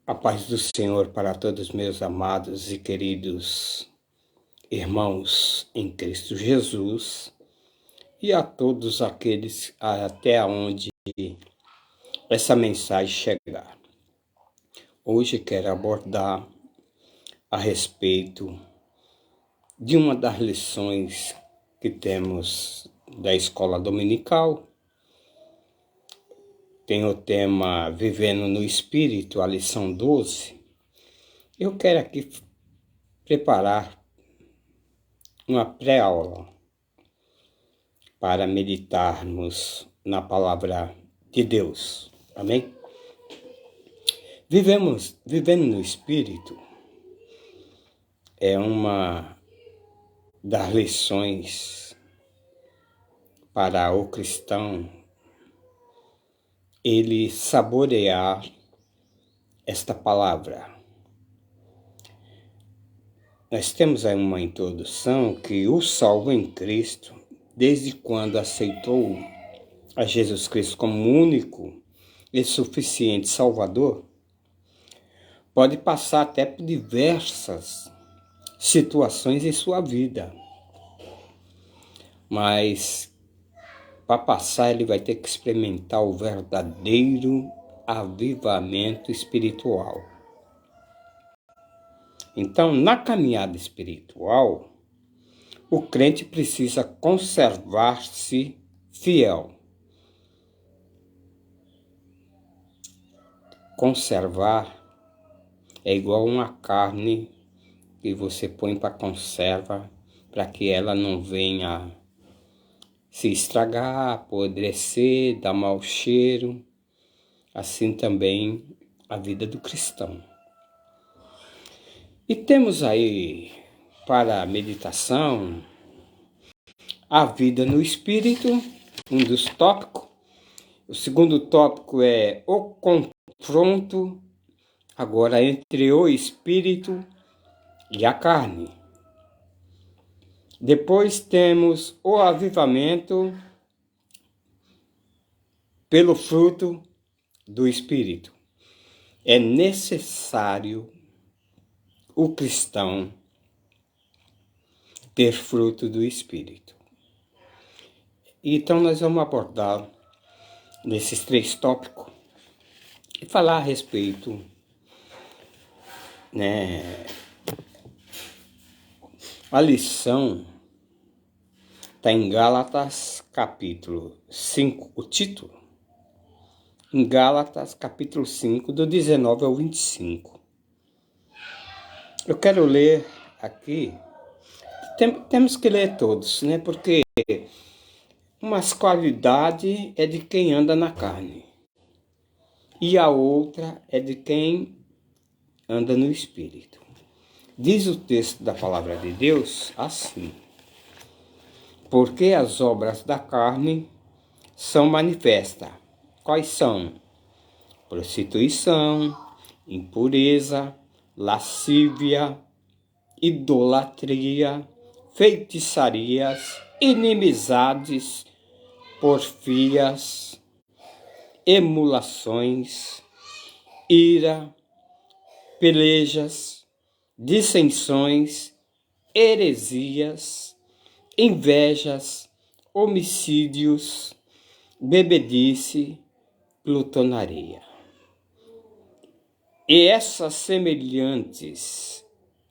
A paz do Senhor para todos meus amados e queridos irmãos em Cristo Jesus e a todos aqueles até onde essa mensagem chegar. Hoje quero abordar a respeito de uma das lições que temos da escola dominical. Tem o tema Vivendo no Espírito, a lição 12. Eu quero aqui preparar uma pré-aula para meditarmos na palavra de Deus. Amém? Vivendo no Espírito é uma das lições para o cristão ele saborear esta palavra. Nós temos aí uma introdução que o salvo em Cristo, desde quando aceitou a Jesus Cristo como único e suficiente Salvador, pode passar até por diversas situações em sua vida. Mas para passar ele vai ter que experimentar o verdadeiro avivamento espiritual. Então, na caminhada espiritual, o crente precisa conservar-se fiel. Conservar é igual uma carne que você põe para conserva para que ela não venha se estragar, apodrecer, dar mau cheiro. Assim também a vida do cristão. E temos aí para a meditação a vida no Espírito, um dos tópicos. O segundo tópico é o confronto, agora entre o Espírito e a carne. Depois temos o avivamento pelo fruto do Espírito. É necessário o cristão ter fruto do Espírito. Então nós vamos abordar nesses três tópicos e falar a respeito, a lição está em Gálatas capítulo 5, o título, em Gálatas capítulo 5, do 19 ao 25. Eu quero ler aqui, temos que ler todos, porque umas qualidades é de quem anda na carne e a outra é de quem anda no Espírito. Diz o texto da palavra de Deus assim: porque as obras da carne são manifestas. Quais são? Prostituição, impureza, lascívia, idolatria, feitiçarias, inimizades, porfias, emulações, ira, pelejas, dissensões, heresias, invejas, homicídios, bebedice, glutonaria. E essas semelhantes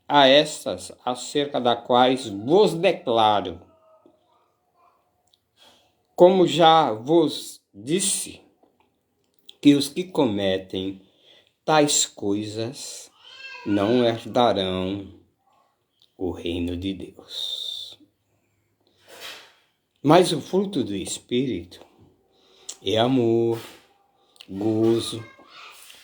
a estas, acerca das quais vos declaro, como já vos disse, que os que cometem tais coisas não herdarão o reino de Deus. Mas o fruto do Espírito é amor, gozo,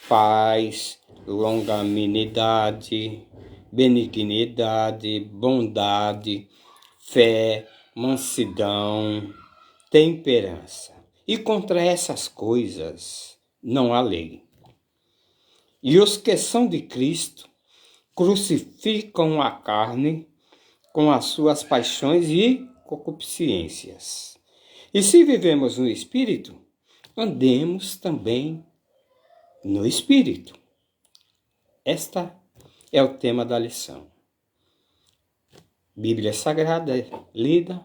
paz, longanimidade, benignidade, bondade, fé, mansidão, temperança. E contra essas coisas não há lei. E os que são de Cristo crucificam a carne com as suas paixões e concupiscências. E se vivemos no Espírito, andemos também no Espírito. Esta é o tema da lição. Bíblia Sagrada, lida.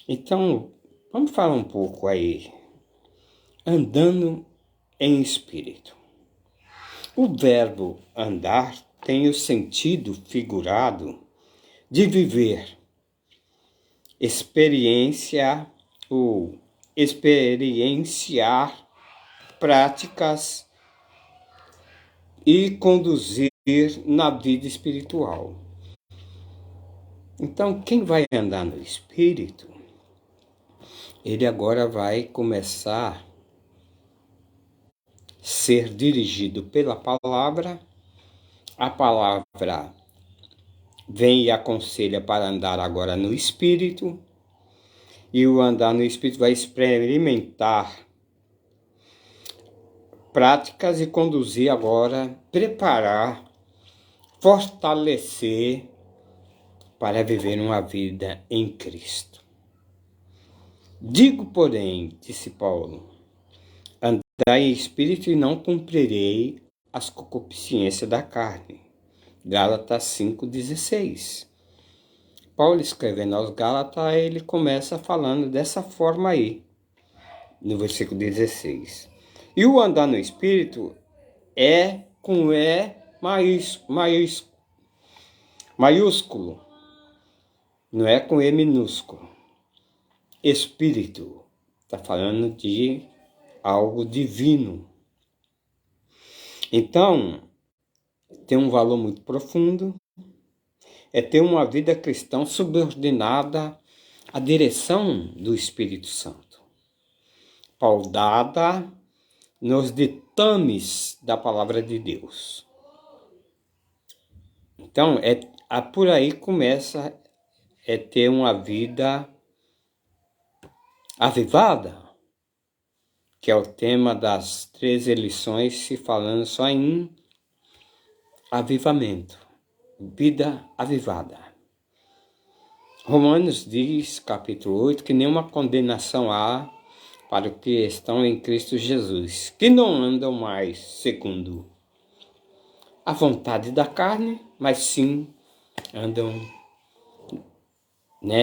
Então, vamos falar um pouco aí. Andando em espírito. O verbo andar tem o sentido figurado de viver, experienciar práticas e conduzir na vida espiritual. Então, quem vai andar no espírito, ele agora vai começar a ser dirigido pela palavra. A palavra vem e aconselha para andar agora no espírito, e o andar no espírito vai experimentar práticas e conduzir agora, preparar, fortalecer para viver uma vida em Cristo. Digo, porém, disse Paulo, andai em espírito e não cumprirei as concupiscências da carne. Gálatas 5,16. Paulo escrevendo aos Gálatas, ele começa falando dessa forma aí, no versículo 16. E o andar no espírito é com E maiúsculo, não é com E minúsculo. Espírito, está falando de algo divino. Então, tem um valor muito profundo, é ter uma vida cristã subordinada à direção do Espírito Santo, paudada nos ditames da palavra de Deus. Então, por aí começa ter uma vida avivada, que é o tema das 13 lições, se falando só em avivamento, vida avivada. Romanos diz, capítulo 8, que nenhuma condenação há para os que estão em Cristo Jesus, que não andam mais segundo a vontade da carne, mas sim andam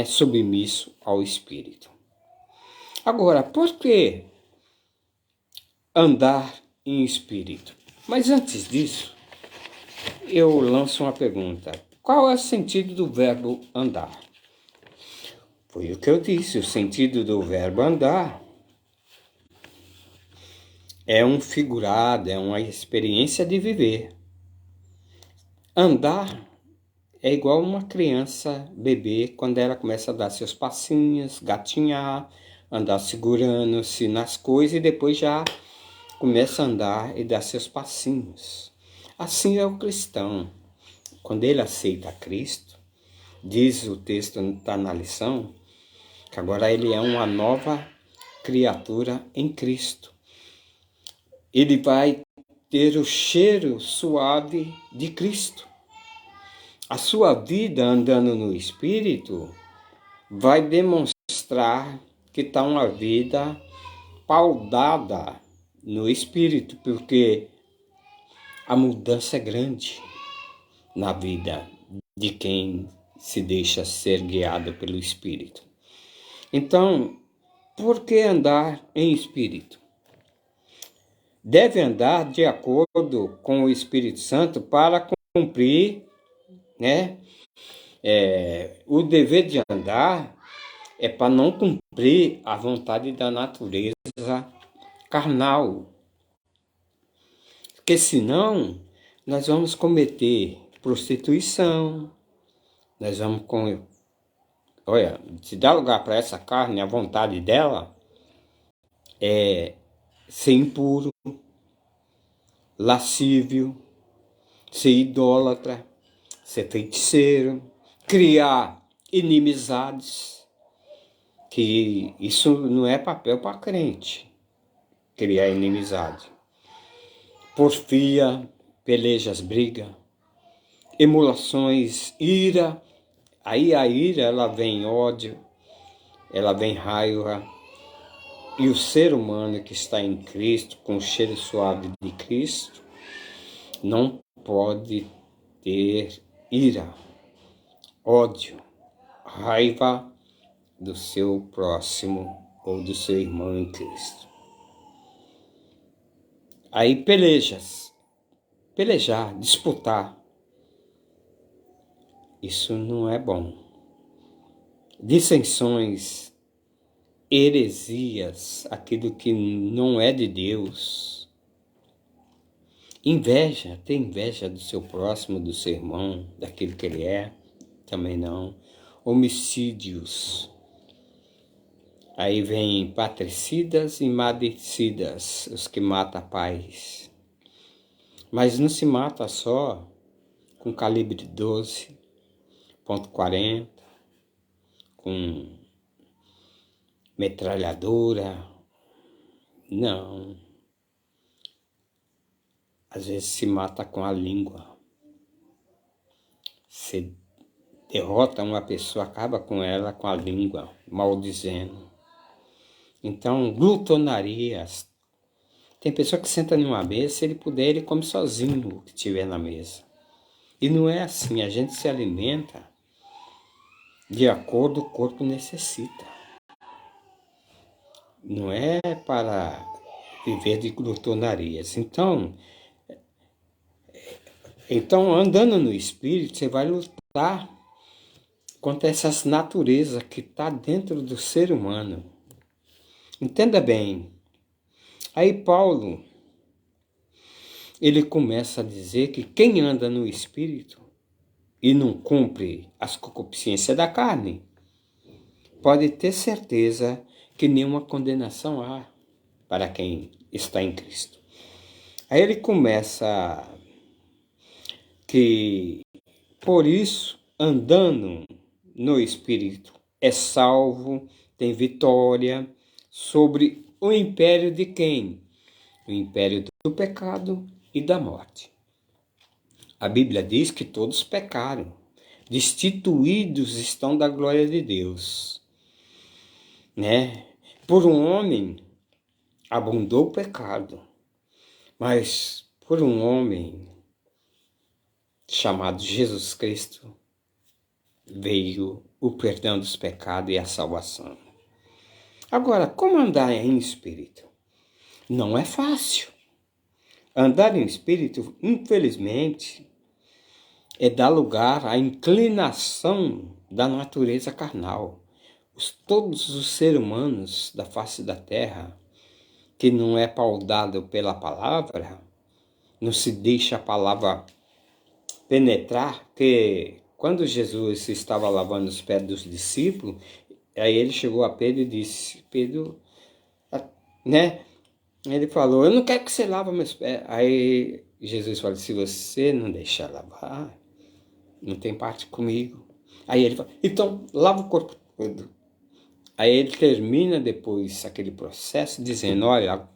submisso ao Espírito. Agora, por que andar em espírito? Mas antes disso, eu lanço uma pergunta. Qual é o sentido do verbo andar? Foi o que eu disse, o sentido do verbo andar é um figurado, é uma experiência de viver. Andar é igual uma criança, bebê, quando ela começa a dar seus passinhos, gatinhar, andar segurando-se nas coisas e depois já começa a andar e dar seus passinhos. Assim é o cristão. Quando ele aceita Cristo, diz o texto está na lição, que agora ele é uma nova criatura em Cristo. Ele vai ter o cheiro suave de Cristo. A sua vida andando no Espírito vai demonstrar que está uma vida paudada no Espírito, porque a mudança é grande na vida de quem se deixa ser guiado pelo Espírito. Então, por que andar em Espírito? Deve andar de acordo com o Espírito Santo para cumprir, o dever de andar é para não cumprir a vontade da natureza carnal. Porque senão nós vamos cometer prostituição, nós vamos se dá lugar para essa carne, a vontade dela é ser impuro, lascívio, ser idólatra, ser feiticeiro, criar inimizades, que isso não é papel para crente, criar inimizade. Porfia, pelejas, briga, emulações, ira. Aí a ira, ela vem ódio, ela vem raiva. E o ser humano que está em Cristo, com o cheiro suave de Cristo, não pode ter ira, ódio, raiva do seu próximo ou do seu irmão em Cristo. Aí pelejar, disputar, isso não é bom. Dissensões, heresias, aquilo que não é de Deus. Inveja, ter inveja do seu próximo, do seu irmão, daquilo que ele é, também não. Homicídios. Aí vem patricidas e madecidas, os que matam pais. Mas não se mata só com calibre 12.40, com metralhadora, não. Às vezes se mata com a língua. Você derrota uma pessoa, acaba com ela com a língua, maldizendo. Então, glutonarias. Tem pessoa que senta numa mesa, se ele puder, ele come sozinho o que tiver na mesa. E não é assim, a gente se alimenta de acordo com o corpo necessita. Não é para viver de glutonarias. Então, andando no Espírito, você vai lutar contra essas naturezas que está dentro do ser humano. Entenda bem. Aí Paulo, ele começa a dizer que quem anda no Espírito e não cumpre as concupiscências da carne, pode ter certeza que nenhuma condenação há para quem está em Cristo. Aí ele começa que, por isso, andando no Espírito, é salvo, tem vitória sobre o império de quem? O império do pecado e da morte. A Bíblia diz que todos pecaram, destituídos estão da glória de Deus. Né? Por um homem abundou o pecado, mas por um homem chamado Jesus Cristo veio o perdão dos pecados e a salvação. Agora, como andar em espírito? Não é fácil. Andar em espírito, infelizmente, é dar lugar à inclinação da natureza carnal. Todos os seres humanos da face da terra, que não é pautado pela palavra, não se deixa a palavra penetrar, que quando Jesus estava lavando os pés dos discípulos, aí ele chegou a Pedro e disse, Pedro, né? Ele falou, eu não quero que você lave meus pés. Aí Jesus falou, se você não deixar lavar, não tem parte comigo. Aí ele fala, então lava o corpo todo. Aí ele termina depois aquele processo dizendo, olha,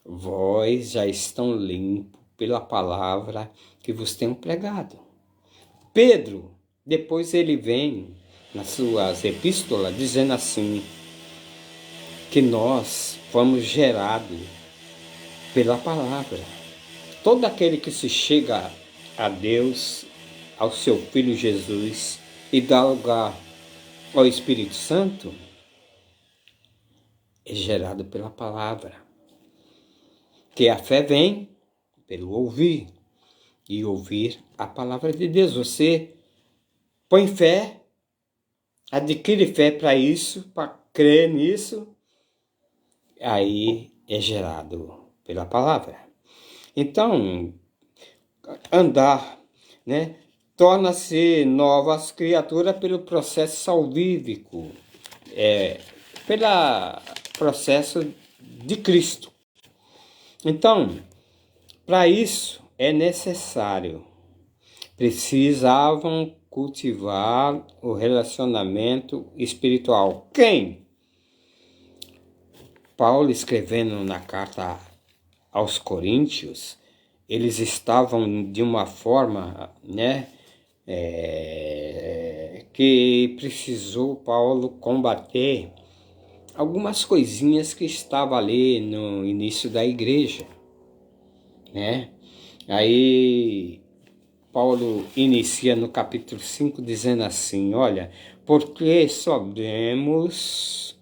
vós já estão limpos pela palavra que vos tenho pregado. Pedro, depois ele vem nas suas epístolas dizendo assim, que nós fomos gerados pela palavra. Todo aquele que se chega a Deus, ao seu Filho Jesus, e dá lugar ao Espírito Santo, é gerado pela palavra. Que a fé vem pelo ouvir, e ouvir a palavra de Deus. Você põe fé, adquire fé para isso, para crer nisso, aí é gerado pela palavra. Então, andar, né, torna-se novas criaturas pelo processo salvífico, pelo processo de Cristo. Então, para isso é necessário, precisavam cultivar o relacionamento espiritual. Quem? Paulo, escrevendo na carta aos Coríntios, eles estavam de uma forma, né, que precisou Paulo combater algumas coisinhas que estavam ali no início da igreja. né? Aí Paulo inicia no capítulo 5 dizendo assim, olha, porque sabemos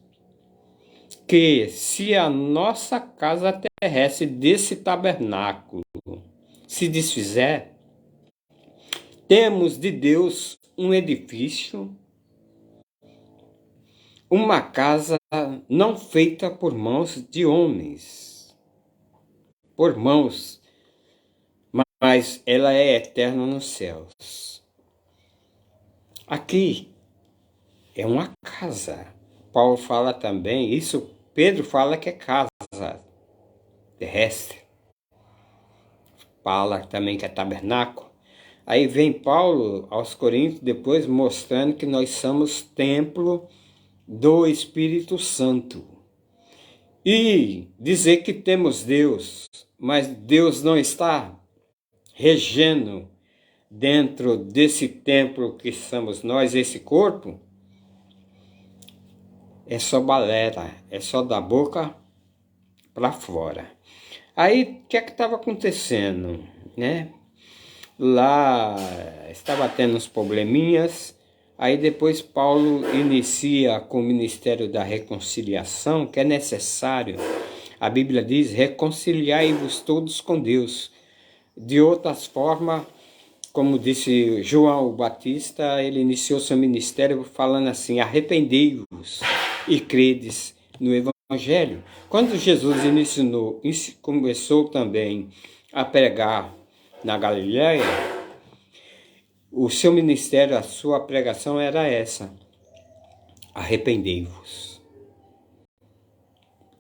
que se a nossa casa terrestre desse tabernáculo se desfizer, temos de Deus um edifício, uma casa não feita por mãos de homens, por mãos, mas ela é eterna nos céus. Aqui é uma casa. Paulo fala também, isso Pedro fala que é casa terrestre. Fala também que é tabernáculo. Aí vem Paulo aos Coríntios depois mostrando que nós somos templo do Espírito Santo. E dizer que temos Deus, mas Deus não está regendo dentro desse templo que somos nós, esse corpo, é só balela, é só da boca para fora. Aí, o que é que estava acontecendo, né? Lá estava tendo uns probleminhas, aí depois Paulo inicia com o ministério da reconciliação, que é necessário. A Bíblia diz, reconciliai-vos todos com Deus. De outras formas, como disse João Batista, ele iniciou seu ministério falando assim, arrependei-vos e credes no Evangelho. Quando Jesus começou também a pregar na Galileia, o seu ministério, a sua pregação era essa, arrependei-vos,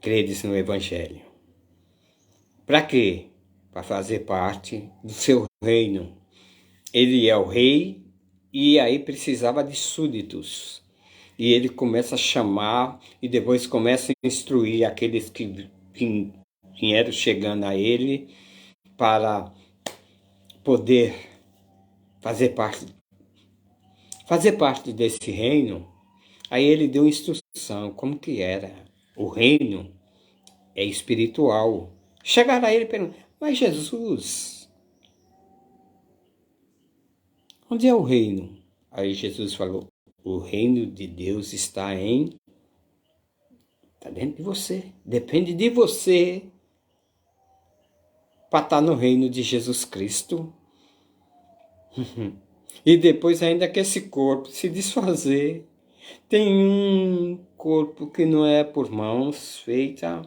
credes no Evangelho. Para quê? Para fazer parte do seu reino. Ele é o rei e aí precisava de súditos. E ele começa a chamar e depois começa a instruir aqueles que vieram chegando a ele para poder fazer parte desse reino. Aí ele deu instrução, como que era? O reino é espiritual. Chegaram a ele e perguntaram, mas Jesus, onde é o reino? Aí Jesus falou, o reino de Deus está dentro de você. Depende de você para estar no reino de Jesus Cristo. E depois ainda que esse corpo se desfazer, tem um corpo que não é por mãos feita,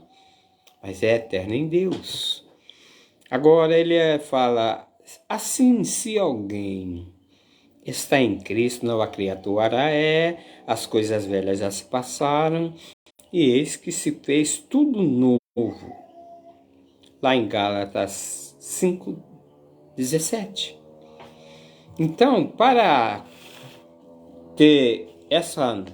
mas é eterno em Deus. Agora ele fala, assim se alguém está em Cristo, nova criatura é, as coisas velhas já se passaram, e eis que se fez tudo novo. Lá em Gálatas 5:17. Então, para ter essa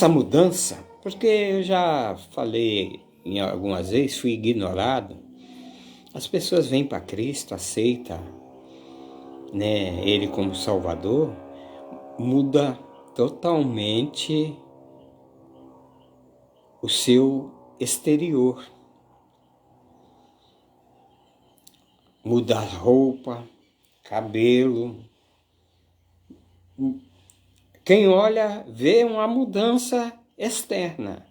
mudança, porque eu já falei em algumas vezes, fui ignorado, as pessoas vêm para Cristo, aceitam, né, Ele como Salvador, muda totalmente o seu exterior. Muda a roupa, cabelo. Quem olha vê uma mudança externa.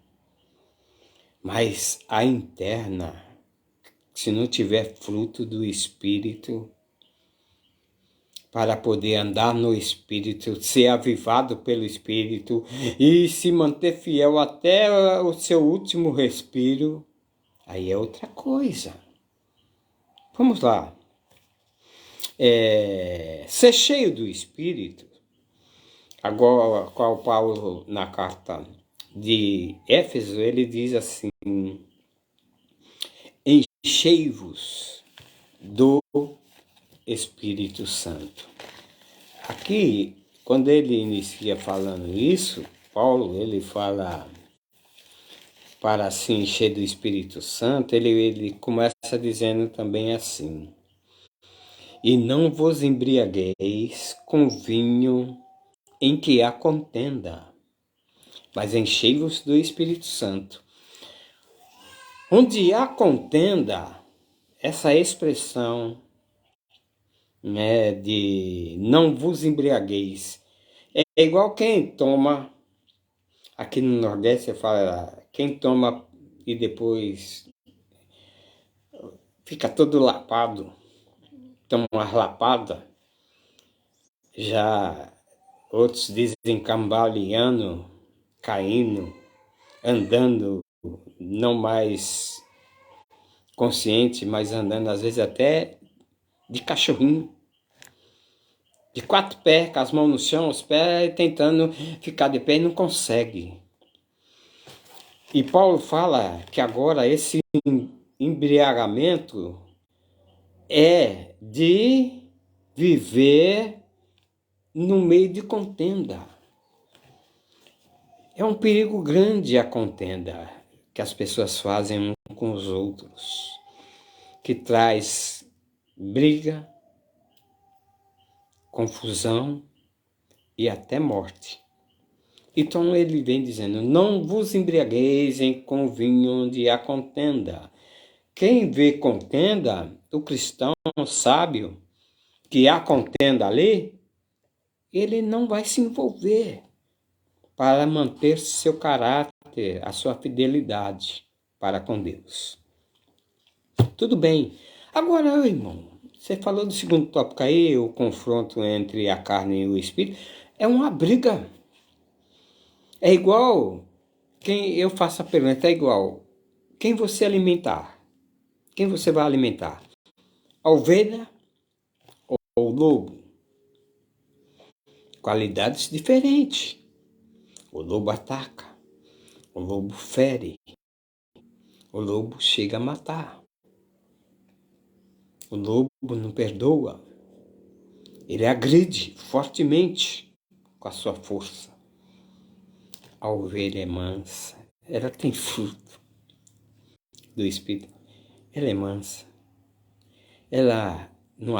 Mas a interna, se não tiver fruto do Espírito, para poder andar no Espírito, ser avivado pelo Espírito e se manter fiel até o seu último respiro, aí é outra coisa. Vamos lá. Ser cheio do Espírito, agora qual Paulo na carta de Éfeso, ele diz assim, enchei-vos do Espírito Santo. Aqui, quando ele inicia falando isso, Paulo, ele fala para se encher do Espírito Santo, ele começa dizendo também assim, e não vos embriagueis com vinho em que há contenda, mas enchei-vos do Espírito Santo. Onde há contenda, essa expressão, né, de não vos embriagueis, é igual quem toma, aqui no Nordeste você fala, quem toma e depois fica todo lapado, toma uma lapada, já outros dizem cambaleando, caindo, andando, não mais consciente, mas andando às vezes até de cachorrinho, de 4 pés, com as mãos no chão, os pés tentando ficar de pé e não consegue. E Paulo fala que agora esse embriagamento é de viver no meio de contenda. É um perigo grande a contenda que as pessoas fazem uns com os outros, que traz briga, confusão e até morte. Então ele vem dizendo, não vos embriagueis com vinho onde há contenda. Quem vê contenda, o cristão sábio, que há contenda ali, ele não vai se envolver para manter seu caráter, a sua fidelidade para com Deus. Tudo bem. Agora, irmão, você falou do segundo tópico aí, o confronto entre a carne e o espírito. É uma briga. É igual, quem eu faço a pergunta, é igual, quem você alimentar? Quem você vai alimentar? A ovelha ou o lobo? Qualidades diferentes. O lobo ataca, o lobo fere, o lobo chega a matar. O lobo não perdoa, ele agride fortemente com a sua força. A ovelha é mansa, ela tem fruto do Espírito, ela é mansa, ela não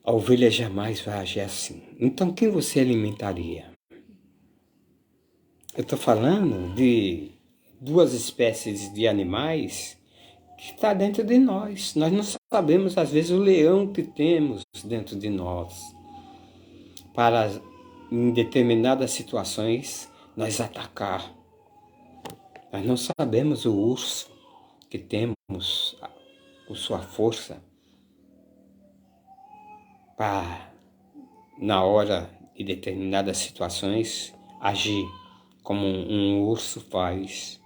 A ovelha jamais vai agir assim. Então, quem você alimentaria? Eu estou falando de 2 espécies de animais que está dentro de nós. Nós não sabemos, às vezes, o leão que temos dentro de nós para, em determinadas situações, nós atacar. Nós não sabemos o urso que temos, com sua força, para, na hora de determinadas situações, agir como um urso faz.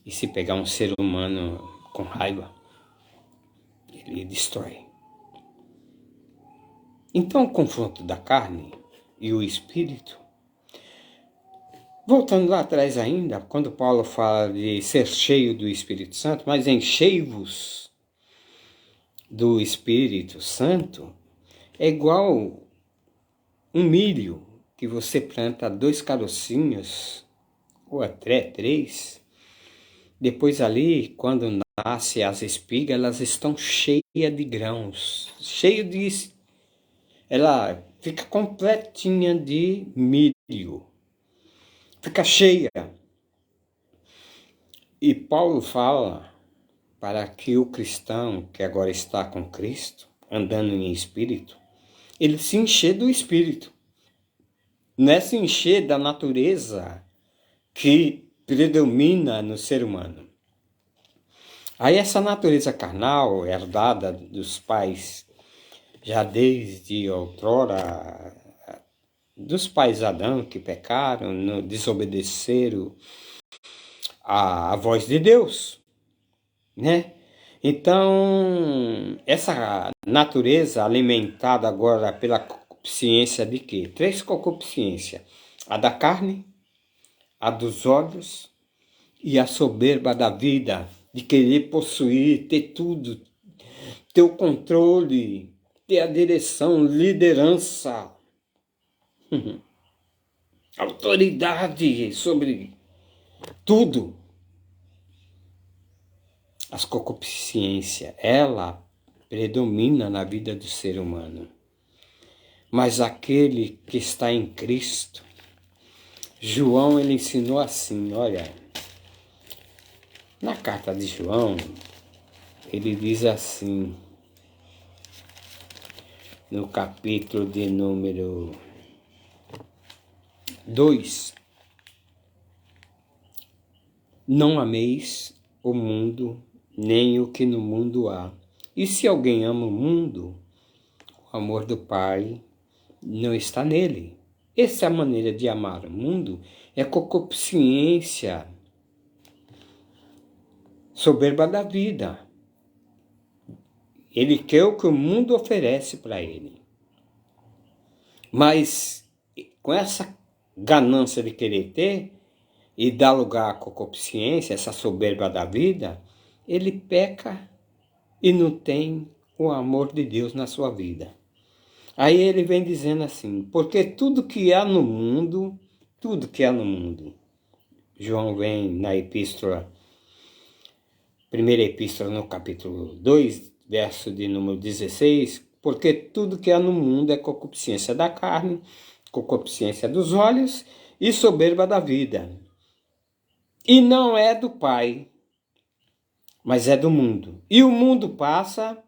E se pegar um ser humano com raiva, ele destrói. Então, o confronto da carne e o espírito, voltando lá atrás ainda, quando Paulo fala de ser cheio do Espírito Santo, mas enchei-vos do Espírito Santo, é igual um milho que você planta 2 carocinhos, ou até 3, depois ali, quando nasce as espigas, elas estão cheias de grãos, ela fica completinha de milho, fica cheia. E Paulo fala para que o cristão que agora está com Cristo, andando em espírito, ele se encher do espírito. Não é se encher da natureza que predomina no ser humano. Aí essa natureza carnal, herdada dos pais, já desde outrora, dos pais Adão que pecaram, desobedeceram a voz de Deus, né? Então, essa natureza alimentada agora pela concupiscência de quê? 3 concupiscências. A da carne, a dos olhos e a soberba da vida, de querer possuir, ter tudo, ter o controle, ter a direção, liderança, autoridade sobre tudo. As concupiscências, ela predomina na vida do ser humano. mas aquele que está em Cristo. João, ele ensinou assim, olha, na carta de João, ele diz assim, no capítulo de número 2, não ameis o mundo, nem o que no mundo há. E se alguém ama o mundo, o amor do Pai não está nele. Essa é a maneira de amar o mundo, é concupiscência, soberba da vida. Ele quer o que o mundo oferece para ele. Mas com essa ganância de querer ter e dar lugar à concupiscência, essa soberba da vida, ele peca e não tem o amor de Deus na sua vida. Aí ele vem dizendo assim, porque tudo que há no mundo, João vem na epístola, primeira epístola no capítulo 2, verso de número 16, porque tudo que há no mundo é concupiscência da carne, concupiscência dos olhos e soberba da vida. E não é do Pai, mas é do mundo. E o mundo passa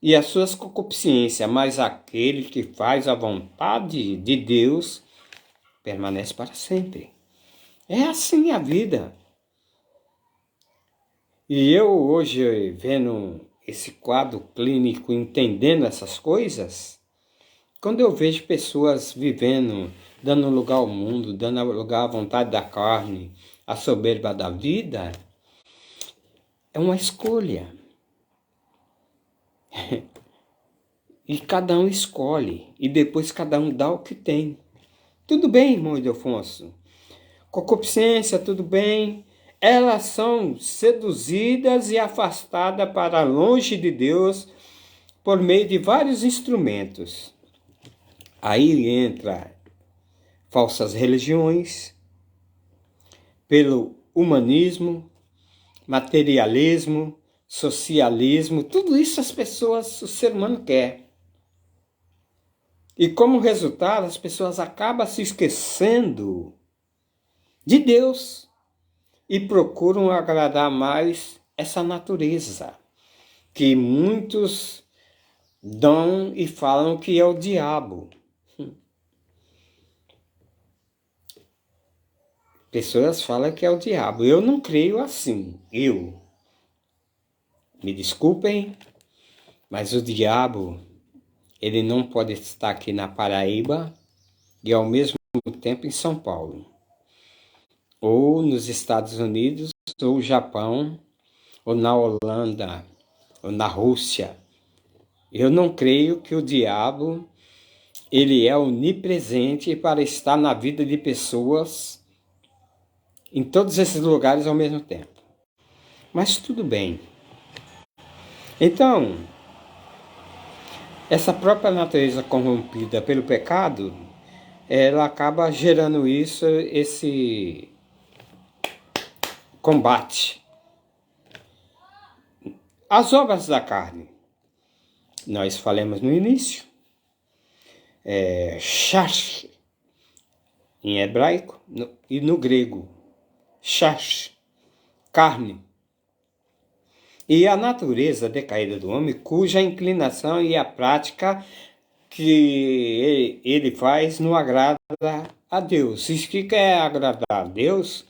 e as suas concupiscências, mas aquele que faz a vontade de Deus permanece para sempre. É assim a vida. E eu hoje, vendo esse quadro clínico, entendendo essas coisas, quando eu vejo pessoas vivendo, dando lugar ao mundo, dando lugar à vontade da carne, à soberba da vida, é uma escolha. E cada um escolhe, e depois cada um dá o que tem. Tudo bem, irmão Ildefonso? Concupiscência, tudo bem. Elas são seduzidas e afastadas para longe de Deus por meio de vários instrumentos. Aí entra falsas religiões, pelo humanismo, materialismo, socialismo, tudo isso as pessoas, o ser humano quer. E como resultado, as pessoas acabam se esquecendo de Deus e procuram agradar mais essa natureza, que muitos dão e falam que é o diabo. Pessoas falam que é o diabo. Eu não creio assim. Me desculpem, mas o diabo, ele não pode estar aqui na Paraíba e ao mesmo tempo em São Paulo, ou nos Estados Unidos, ou Japão, ou na Holanda, ou na Rússia. Eu não creio que o diabo, ele é onipresente para estar na vida de pessoas em todos esses lugares ao mesmo tempo. Mas tudo bem. Então, essa própria natureza corrompida pelo pecado, ela acaba gerando esse combate. As obras da carne, nós falamos no início, shash, em hebraico, e no grego, shash, carne. E a natureza decaída do homem, cuja inclinação e a prática que ele faz não agrada a Deus. Se que quer agradar a Deus,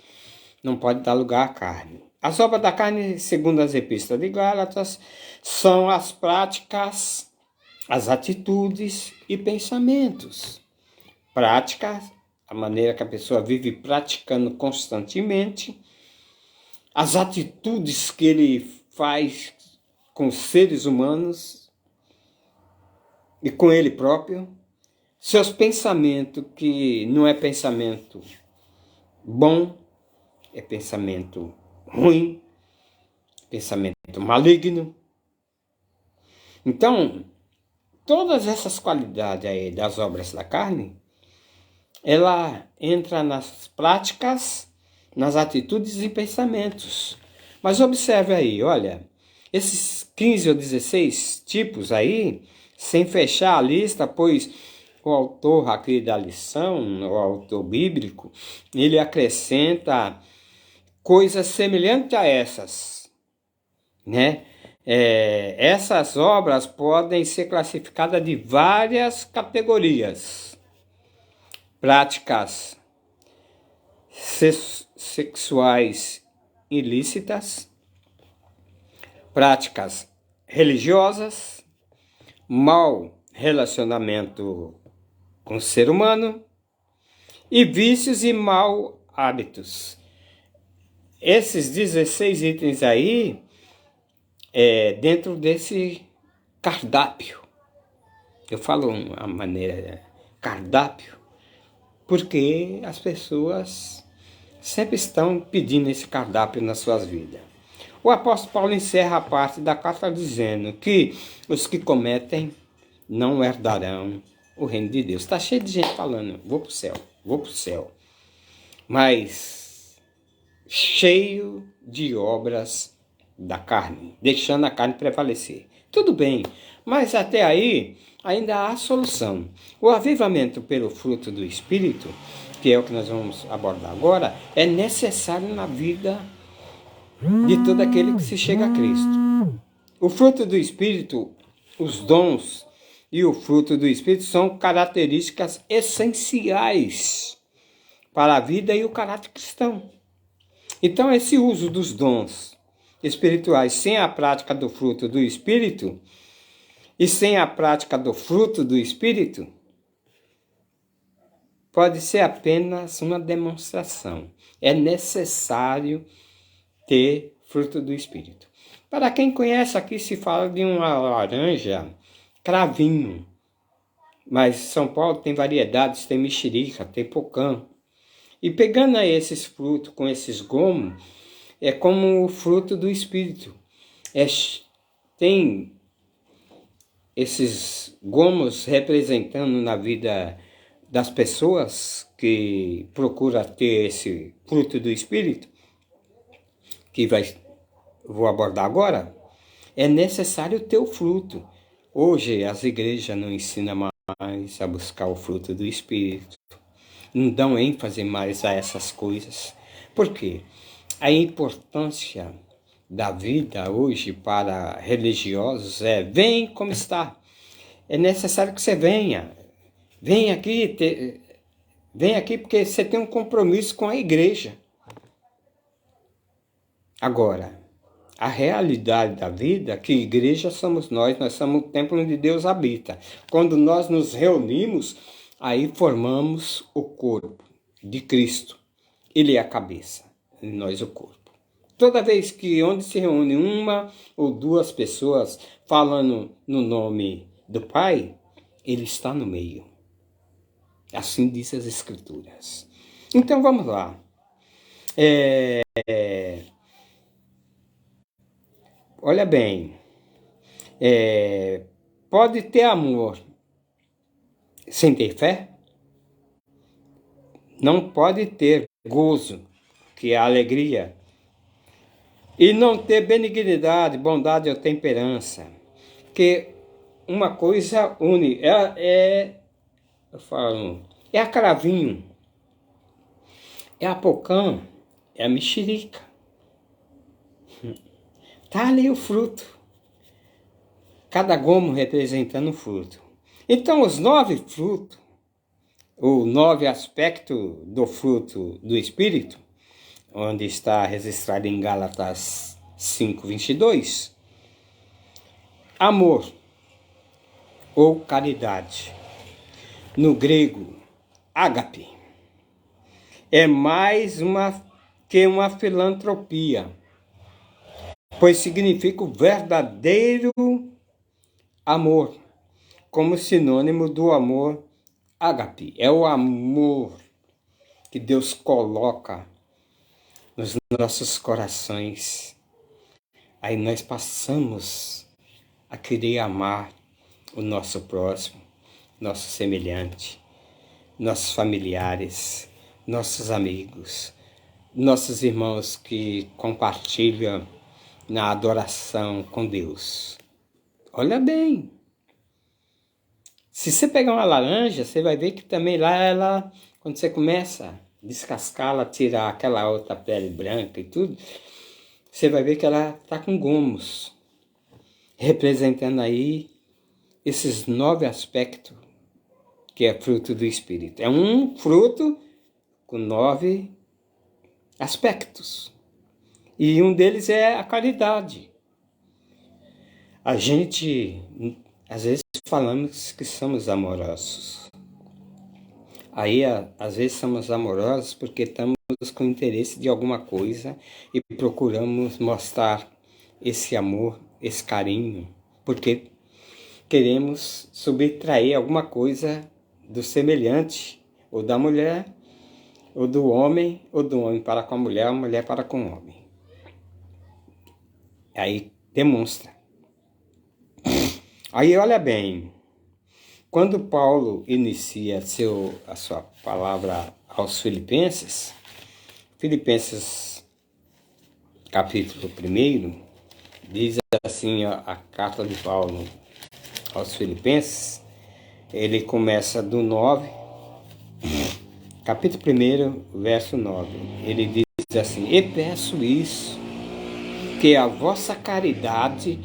não pode dar lugar à carne. As obras da carne, segundo as epístolas de Gálatas, são as práticas, as atitudes e pensamentos. Práticas, a maneira que a pessoa vive praticando constantemente, as atitudes que ele faz com os seres humanos e com ele próprio, seus pensamentos, que não é pensamento bom, é pensamento ruim, pensamento maligno. Então, todas essas qualidades aí das obras da carne, ela entra nas práticas, nas atitudes e pensamentos. Mas observe aí, olha, esses 15 ou 16 tipos aí, sem fechar a lista, pois o autor aqui da lição, o autor bíblico, ele acrescenta coisas semelhantes a essas, né? Essas obras podem ser classificadas de várias categorias: práticas sexuais ilícitas, práticas religiosas, mau relacionamento com o ser humano e vícios e mau hábitos. Esses 16 itens aí dentro desse cardápio. Eu falo uma maneira cardápio porque as pessoas sempre estão pedindo esse cardápio nas suas vidas. O apóstolo Paulo encerra a parte da carta dizendo que os que cometem não herdarão o reino de Deus. Está cheio de gente falando, vou para o céu, vou para o céu. Mas cheio de obras da carne, deixando a carne prevalecer. Tudo bem, mas até aí ainda há solução. O avivamento pelo fruto do Espírito, que é o que nós vamos abordar agora, é necessário na vida de todo aquele que se chega a Cristo. O fruto do Espírito, os dons e o fruto do Espírito são características essenciais para a vida e o caráter cristão. Então, esse uso dos dons espirituais sem a prática do fruto do Espírito e sem a prática do fruto do Espírito pode ser apenas uma demonstração. É necessário ter fruto do Espírito. Para quem conhece, aqui se fala de uma laranja cravinho, mas São Paulo tem variedades, tem mexerica, tem pocã. E pegando esses frutos com esses gomos, é como o fruto do Espírito. Tem esses gomos representando na vida das pessoas que procuram ter esse fruto do Espírito, que vou abordar agora. É necessário ter o fruto. Hoje as igrejas não ensinam mais a buscar o fruto do Espírito. Não dão ênfase mais a essas coisas. Por quê? A importância da vida hoje para religiosos vem como está. É necessário que você venha. Vem aqui porque você tem um compromisso com a igreja. Agora, a realidade da vida, que igreja somos nós somos o templo onde Deus habita. Quando nós nos reunimos, aí formamos o corpo de Cristo. Ele é a cabeça, e nós o corpo. Toda vez que onde se reúne uma ou duas pessoas falando no nome do Pai, Ele está no meio. Assim diz as Escrituras. Então vamos lá. Olha bem, pode ter amor sem ter fé? Não pode ter gozo, que é a alegria, e não ter benignidade, bondade ou temperança, que uma coisa une, eu falo, é a cravinho, é a pocã, é a mexerica. Está ali o fruto, cada gomo representando um fruto. Então os 9 frutos, ou 9 aspectos do fruto do Espírito, onde está registrado em Gálatas 5:22, amor ou caridade, no grego, ágape, é mais que uma filantropia, pois significa o verdadeiro amor, como sinônimo do amor ágape. É o amor que Deus coloca nos nossos corações. Aí nós passamos a querer amar o nosso próximo, nosso semelhante, nossos familiares, nossos amigos, nossos irmãos que compartilham na adoração com Deus. Olha bem, Se você pegar uma laranja, você vai ver que também lá ela, quando você começa a descascá-la, tirar aquela outra pele branca e tudo, você vai ver que ela está com gomos, representando aí esses 9 aspectos que é fruto do Espírito. É um fruto com 9 aspectos. E um deles é a caridade. A gente, às vezes, falamos que somos amorosos. Aí, às vezes, somos amorosos porque estamos com interesse de alguma coisa e procuramos mostrar esse amor, esse carinho, porque queremos subtrair alguma coisa do semelhante, ou da mulher, ou do homem para com a mulher para com o homem. Aí demonstra. Aí olha bem, quando Paulo inicia a sua palavra aos Filipenses, Filipenses capítulo 1, diz assim a carta de Paulo aos Filipenses, ele começa do 9, capítulo 1, verso 9, ele diz assim: e peço isso, que a vossa caridade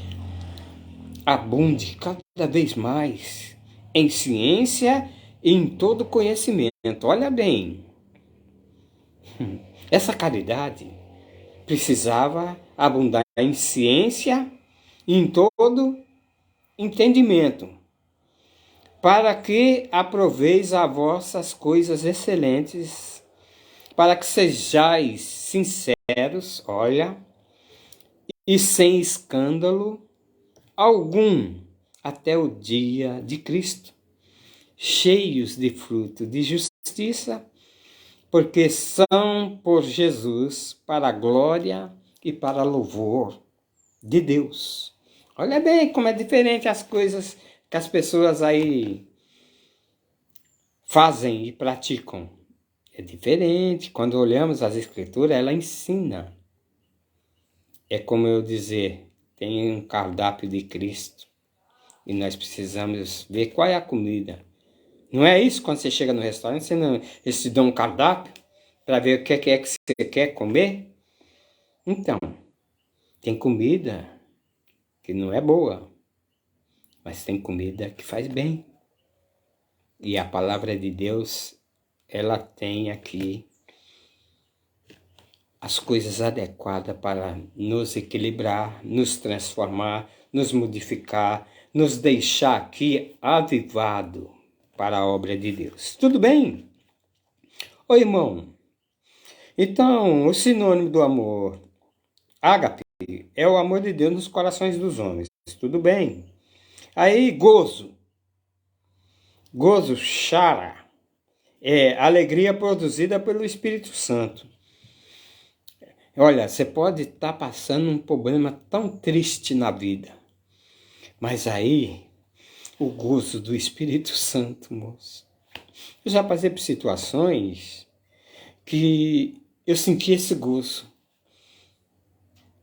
abunde cada vez mais em ciência e em todo conhecimento. Olha bem, essa caridade precisava abundar em ciência e em todo entendimento, para que aproveis as vossas coisas excelentes, para que sejais sinceros, olha, e sem escândalo algum até o dia de Cristo, cheios de fruto de justiça, porque são por Jesus para a glória e para louvor de Deus. Olha bem como é diferente as coisas que as pessoas aí fazem e praticam. É diferente. Quando olhamos as Escrituras, ela ensina. É como eu dizer, tem um cardápio de Cristo e nós precisamos ver qual é a comida. Não é isso quando você chega no restaurante, eles te dão um cardápio para ver o que é que você quer comer? Então, tem comida que não é boa, mas tem comida que faz bem. E a palavra de Deus, ela tem aqui as coisas adequadas para nos equilibrar, nos transformar, nos modificar, nos deixar aqui avivado para a obra de Deus. Tudo bem? Ô irmão, então o sinônimo do amor, ágape, é o amor de Deus nos corações dos homens. Tudo bem? Aí gozo, chara, é alegria produzida pelo Espírito Santo. Olha, você pode estar passando um problema tão triste na vida, mas aí o gozo do Espírito Santo, moço. Eu já passei por situações que eu senti esse gozo.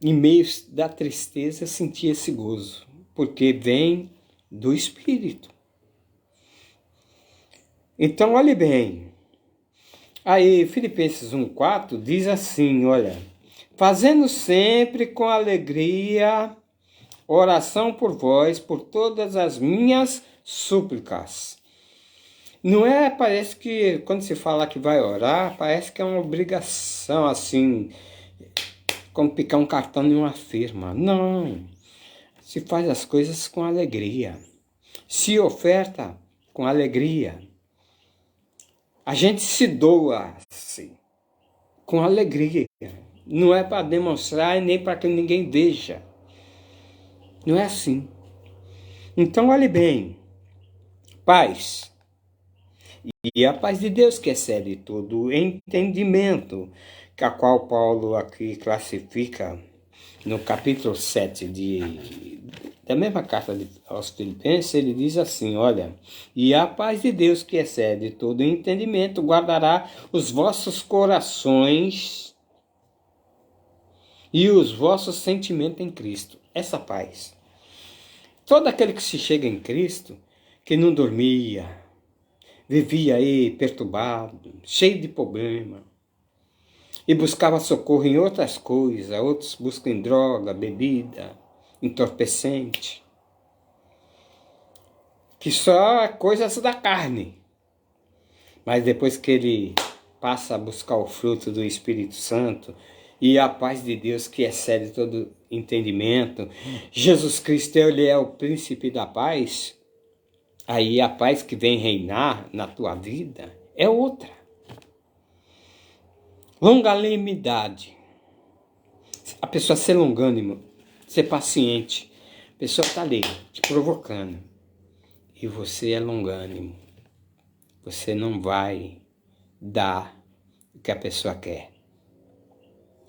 Em meio da tristeza, eu senti esse gozo, porque vem do Espírito. Então, olhe bem. Aí, Filipenses 1,4 diz assim, olha, fazendo sempre com alegria oração por vós, por todas as minhas súplicas. Não é, parece que quando se fala que vai orar, parece que é uma obrigação, assim, como picar um cartão em uma firma. Não, se faz as coisas com alegria, se oferta com alegria. A gente se doa assim, com alegria. Não é para demonstrar e nem para que ninguém veja. Não é assim. Então, olhe bem. Paz. E a paz de Deus que excede todo entendimento, que a qual Paulo aqui classifica no capítulo 7 da mesma carta aos Filipenses, ele diz assim, olha, e a paz de Deus que excede todo entendimento guardará os vossos corações e os vossos sentimentos em Cristo. Essa paz. Todo aquele que se chega em Cristo, que não dormia, vivia aí perturbado, cheio de problema, e buscava socorro em outras coisas, outros buscam em droga, bebida, entorpecente, que só é coisas da carne. Mas depois que ele passa a buscar o fruto do Espírito Santo e a paz de Deus que excede todo entendimento, Jesus Cristo, ele é o príncipe da paz, aí a paz que vem reinar na tua vida é outra. Longanimidade. A pessoa ser longânimo, ser paciente. A pessoa está ali, te provocando. E você é longânimo. Você não vai dar o que a pessoa quer.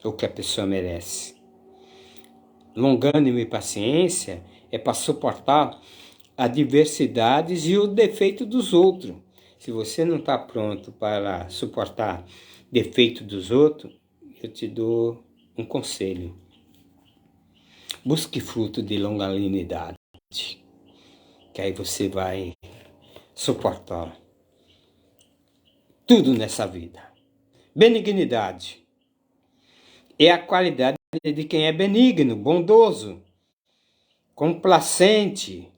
O que a pessoa merece. Longânimo e paciência é para suportar adversidades e o defeito dos outros. Se você não está pronto para suportar defeito dos outros, eu te dou um conselho. Busque fruto de longanimidade, que aí você vai suportar tudo nessa vida. Benignidade é a qualidade de quem é benigno, bondoso, complacente,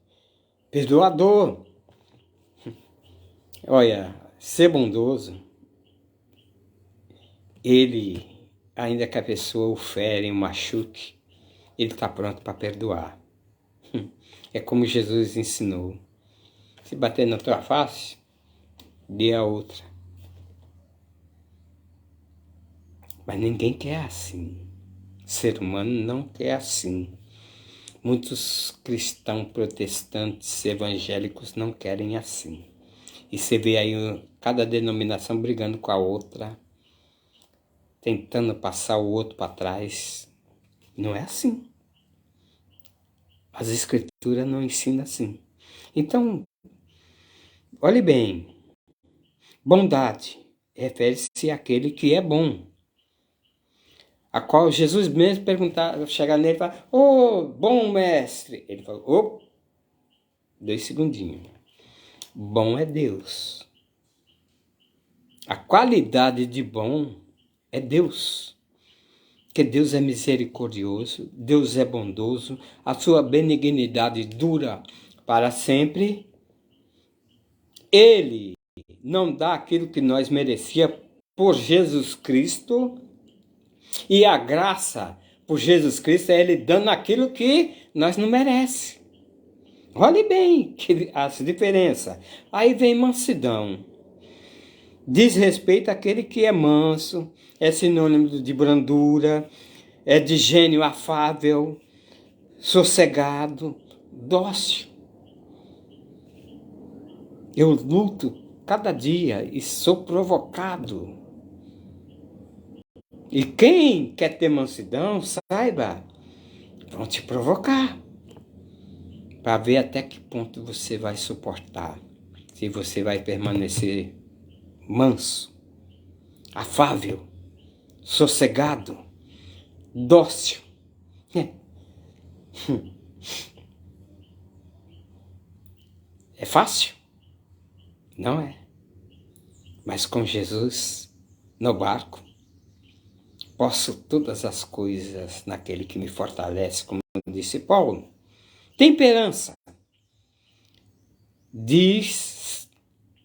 perdoador. Olha, ser bondoso, ele, ainda que a pessoa o fere, o machuque, ele está pronto para perdoar. É como Jesus ensinou. Se bater na tua face, dê a outra. Mas ninguém quer assim. O ser humano não quer assim. Muitos cristãos protestantes evangélicos não querem assim. E você vê aí cada denominação brigando com a outra, tentando passar o outro para trás. Não é assim. As escrituras não ensinam assim. Então, olhe bem. Bondade refere-se àquele que é bom. A qual Jesus mesmo perguntava, chegar nele e falar, ô, bom mestre. Ele falou, ô, 2 segundinhos. Bom é Deus. A qualidade de bom é Deus. Porque Deus é misericordioso, Deus é bondoso, a sua benignidade dura para sempre. Ele não dá aquilo que nós merecíamos por Jesus Cristo, e a graça por Jesus Cristo é Ele dando aquilo que nós não merecemos. Olhe bem as diferenças. Aí vem mansidão. Diz respeito àquele que é manso, é sinônimo de brandura, é de gênio afável, sossegado, dócil. Eu luto cada dia e sou provocado. E quem quer ter mansidão, saiba, vão te provocar. Para ver até que ponto você vai suportar. Se você vai permanecer manso, afável, sossegado, dócil. É fácil? Não é. Mas com Jesus no barco, posso todas as coisas naquele que me fortalece, como disse Paulo. Temperança. Diz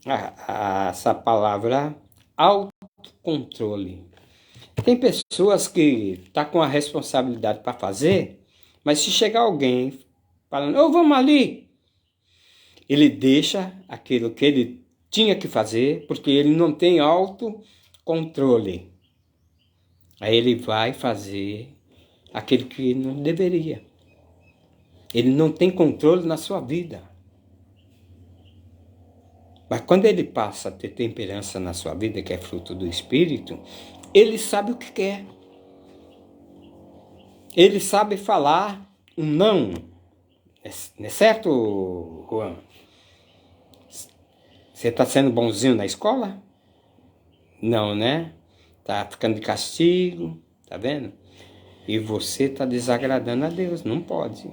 essa palavra autocontrole. Tem pessoas que estão com a responsabilidade para fazer, mas se chegar alguém falando, ô, vamos ali, ele deixa aquilo que ele tinha que fazer, porque ele não tem autocontrole. Aí ele vai fazer aquilo que não deveria. Ele não tem controle na sua vida. Mas quando ele passa a ter temperança na sua vida, que é fruto do Espírito, ele sabe o que quer. Ele sabe falar um não. Não é certo, Juan? Você está sendo bonzinho na escola? Não, né? Está ficando de castigo, tá vendo? E você está desagradando a Deus, não pode.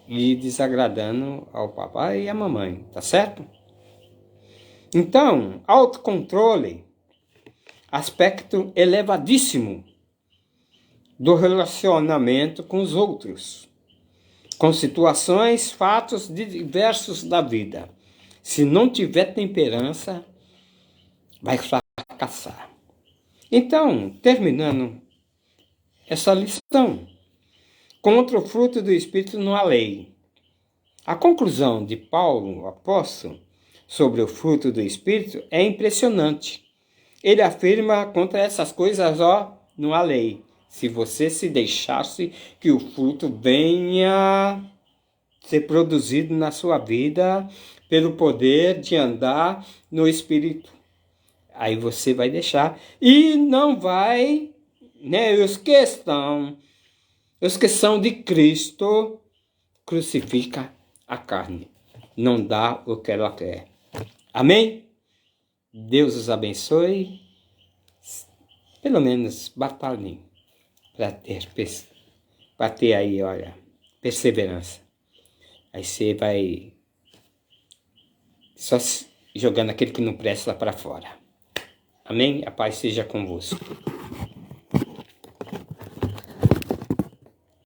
e desagradando ao papai e à mamãe, tá certo? Então, autocontrole, aspecto elevadíssimo do relacionamento com os outros, com situações, fatos diversos da vida. Se não tiver temperança, vai fracassar. Então, terminando essa lição, contra o fruto do Espírito não há lei. A conclusão de Paulo, o apóstolo, sobre o fruto do Espírito é impressionante. Ele afirma contra essas coisas, não há lei. Se você se deixasse que o fruto venha ser produzido na sua vida pelo poder de andar no Espírito. Aí você vai deixar e não vai, os que são de Cristo, crucifica a carne. Não dá o que ela quer. Amém? Deus os abençoe. Pelo menos batalhem para ter aí, perseverança. Aí você vai só jogando aquele que não presta para fora. Amém? A paz seja convosco.